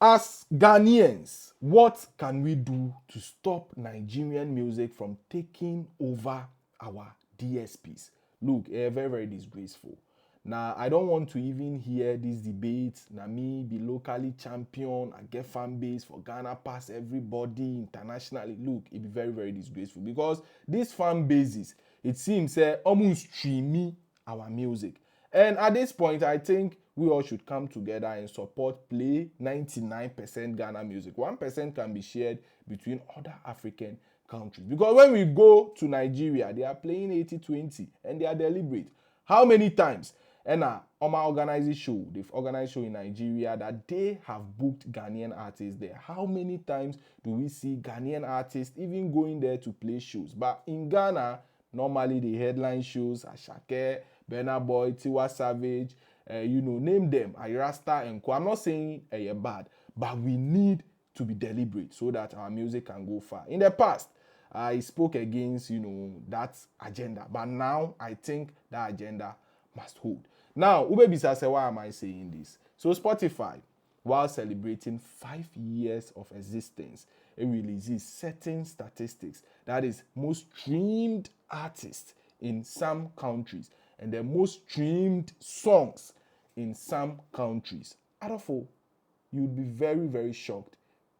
As Ghanaians, what can we do to stop Nigerian music from taking over our DSPs? Look, very, very disgraceful. Now, I don't want to even hear these debates. Now, me be locally champion, I get fan base for Ghana, pass everybody internationally. Look, it be very, very disgraceful because these fan bases, it seems, almost streamy our music. And at this point, I think we all should come together and support play 99% Ghana music. 1% can be shared between other African countries. Because when we go to Nigeria, they are playing 80-20 and they are deliberate. How many times? And Oma organizing show, they've organized show in Nigeria that they have booked Ghanaian artists there. How many times do we see Ghanaian artists even going there to play shows? But in Ghana, normally the headline shows Ashake, Burna Boy, Tiwa Savage, name them, Irasta and Co. I'm not saying you're bad, but we need to be deliberate so that our music can go far. In the past, I spoke against, that agenda, but now I think that agenda must hold. Now, Ubebisa said, why am I saying this? So Spotify, while celebrating 5 years of existence, it releases certain statistics. That is, most streamed artists in some countries and the most streamed songs in some countries. Adolfo, you'd be very, very shocked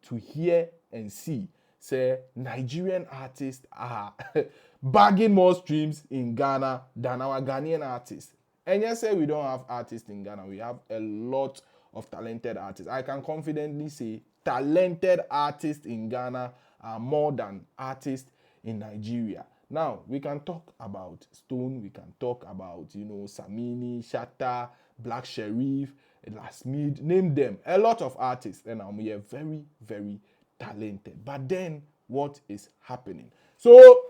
to hear and see, say, Nigerian artists are bagging more streams in Ghana than our Ghanaian artists. And yes, we don't have artists in Ghana. We have a lot of talented artists. I can confidently say talented artists in Ghana are more than artists in Nigeria. Now, we can talk about Stone, we can talk about, Samini, Shatta, Black Sherif, Lasmid, name them. A lot of artists, and we are very, very talented. But then, what is happening? So,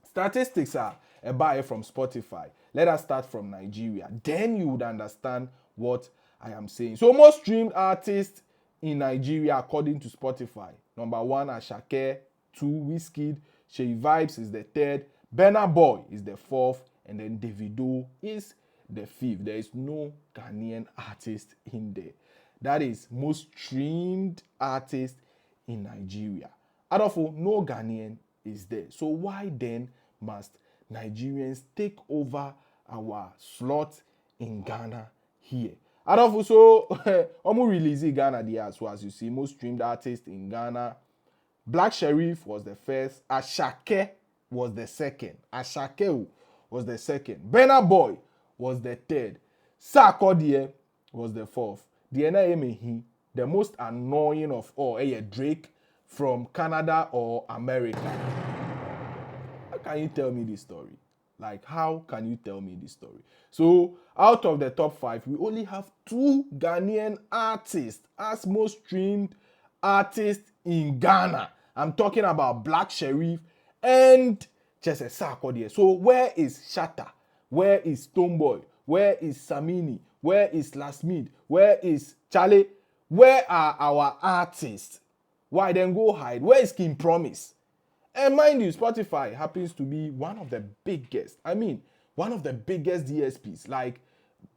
statistics are a buy from Spotify. Let us start from Nigeria. Then you would understand what I am saying. So, most streamed artists in Nigeria, according to Spotify. Number 1, Ashake. 2, Wizkid. Shay Vibes is the 3rd. Burna Boy is the 4th. And then Davido is the 5th. There is no Ghanaian artist in there. That is most streamed artist in Nigeria. Adolfo, no Ghanaian is there. So why then must Nigerians take over our slot in Ghana here? Adolfo, so Omu release Ghana there as well, as you see, most streamed artist in Ghana. Black Sherif was the first. Ashake was the second. Ashake was the second. Burna Boy was the 3rd. Sarkodie was the 4th. The most annoying of all, Drake from Canada or America. How can you tell me this story? Like, how can you tell me this story? So, out of the top 5, we only have 2 Ghanaian artists as most streamed artists in Ghana. I'm talking about Black Sherif and Chese Sarkodie. So, where is Shatta? Where is Stonebwoy? Where is Samini? Where is Lasmid? Where is Charlie? Where are our artists? Why then go hide? Where is King Promise? And mind you, Spotify happens to be one of the biggest, one of the biggest DSPs, like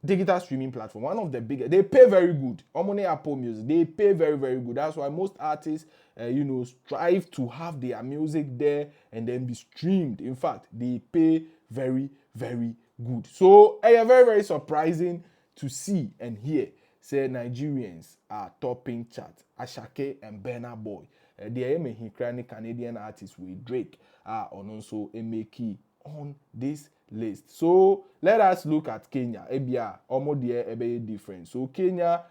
digital streaming platform, one of the biggest. They pay very good. Omone Apple Music, they pay very, very good. That's why most artists, strive to have their music there and then be streamed. In fact, they pay very, very good. So, very, very surprising to see and hear, say Nigerians are topping charts. Ashake and Burna Boy. The Canadian artist with Drake are also a on this list. So let us look at Kenya. Ebia, almost there different. So Kenya,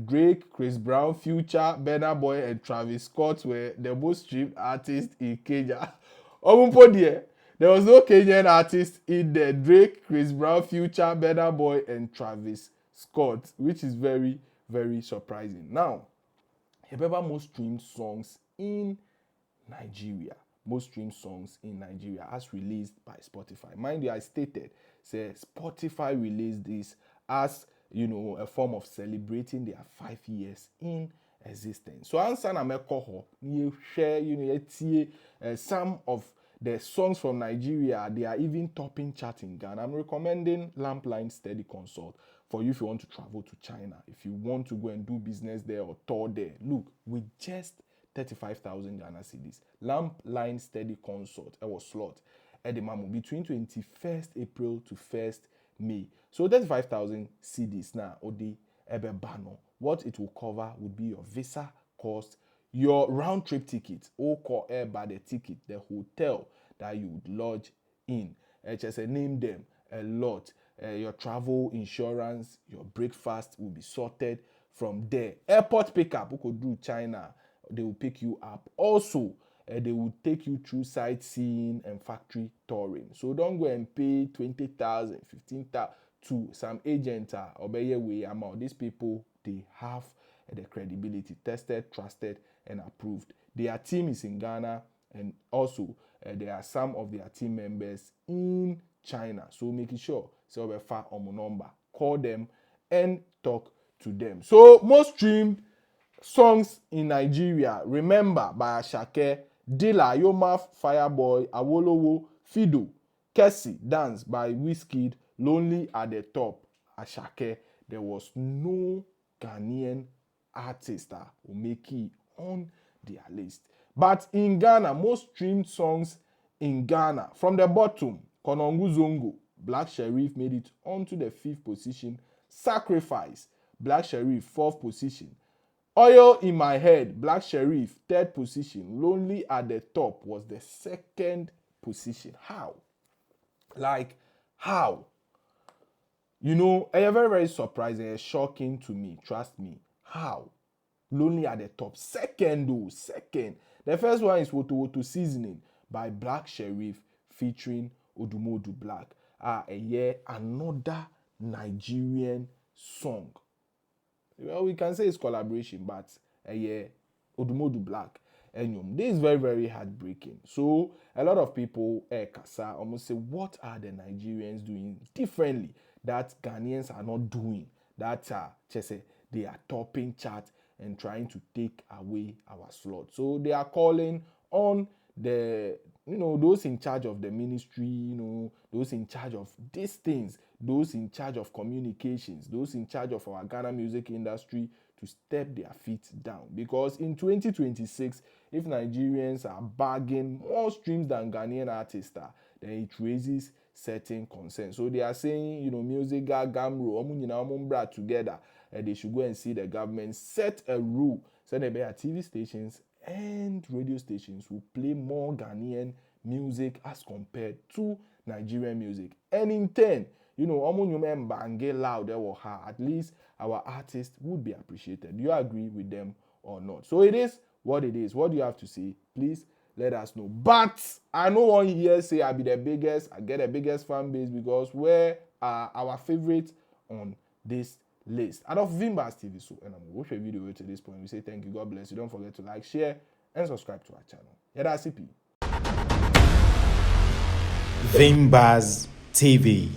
Drake, Chris Brown, Future, Burna Boy, and Travis Scott were the most streamed artists in Kenya. There was no Kenyan artist in there. Drake, Chris Brown, Future, Burna Boy, and Travis Scott, which is very, very surprising. Now, remember most streamed songs in Nigeria. Most streamed songs in Nigeria as released by Spotify. Mind you, I stated, say Spotify released this as, a form of celebrating their 5 years in existence. So answer na mekoho, you share, some of the songs from Nigeria, they are even topping chart in Ghana. I'm recommending Lampline Steady Consult for you if you want to travel to China, if you want to go and do business there or tour there. Look, with just 35,000 Ghana cedis, Lamp Line Steady Consort, was slot, Edemamu, between 21st April to 1st May. So 35,000 cedis now, Odi Ebebano. What it will cover would be your visa cost, your round trip ticket, or call air by the ticket, the hotel that you would lodge in. Just name them a lot. Your travel insurance, your breakfast will be sorted from there. Airport pickup, who could do China, they will pick you up. Also, they will take you through sightseeing and factory touring. So don't go and pay 20,000, 15,000 to some agent or way amount. These people, they have the credibility, tested, trusted, and approved. Their team is in Ghana, and also there are some of their team members in China. So making sure, so we far on my number, call them and talk to them. So most streamed songs in Nigeria, Remember by Asake, Dila, Yoma, Fireboy, Awolowo, Fido, Kessie, Dance by Wizkid, Lonely at the Top, Asake. There was no Ghanaian artist that will make it on their list. But in Ghana, most streamed songs in Ghana, from the bottom, Konongu Zongo, Black Sherif made it onto the 5th position. Sacrifice, Black Sherif, 4th position. Oil in My Head, Black Sherif, 3rd position. Lonely at the Top was the 2nd position. How? Like, how? You know, it's very, very surprising. It's shocking to me. Trust me. How? Lonely at the Top. Second, though. Second. The first one is Woto Woto Seasoning by Black Sherif featuring Odumodu Black. Another Nigerian song. Well, we can say it's collaboration, but Odumodu Black. And this is very, very heartbreaking. So a lot of people, Kasa, almost say, what are the Nigerians doing differently that Ghanaians are not doing? That they are topping chart and trying to take away our slot. So they are calling on the, those in charge of the ministry, those in charge of these things, those in charge of communications, those in charge of our Ghana music industry to step their feet down. Because in 2026, if Nigerians are bagging more streams than Ghanaian artists, then it raises certain concerns. So they are saying, music, Gamro, together, they should go and see the government set a rule, so that TV stations and radio stations will play more Ghanaian music as compared to Nigerian music. And in turn, get loud at least our artists would be appreciated. Do you agree with them or not? So it is what it is. What do you have to say? Please let us know. But I know one here say I be the biggest, I get the biggest fan base because where are our favorites on this list? Out of Vimbas TV. So, and I'm going to watch a video to this point. We say thank you, God bless you. Don't forget to like, share, and subscribe to our channel. Yeah, that's CP. Vimbas TV.